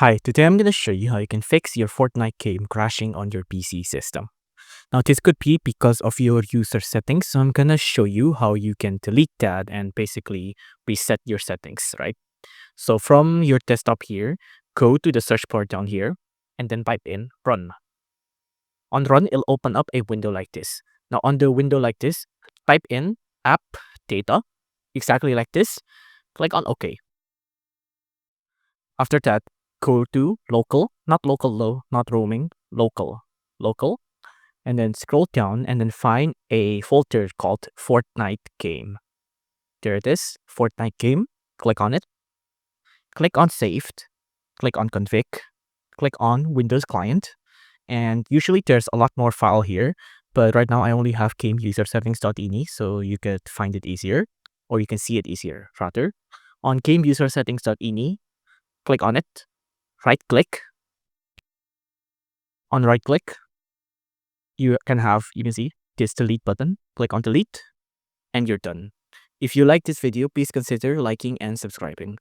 Hi, today I'm going to show you how you can fix your Fortnite game crashing on your PC system. Now, this could be because of your user settings, so I'm going to show you how you can delete that and basically reset your settings, right? So from your desktop here, go to the search bar down here and then type in run. On run, it'll open up a window like this. Now, on the window like this, type in app data, exactly like this. Click on OK. After that, go to local, not local low, not roaming, local, and then scroll down and then find a folder called Fortnite game. There it is, Fortnite game. Click on it. Click on saved. Click on config. Click on Windows client. And usually there's a lot more file here, but right now I only have game user settings.ini, so you could find it easier, or you can see it easier rather. On game user settings.ini, click on it. Right click. On right click, you can see this delete button. Click on delete and you're done. If you like this video, please consider liking and subscribing.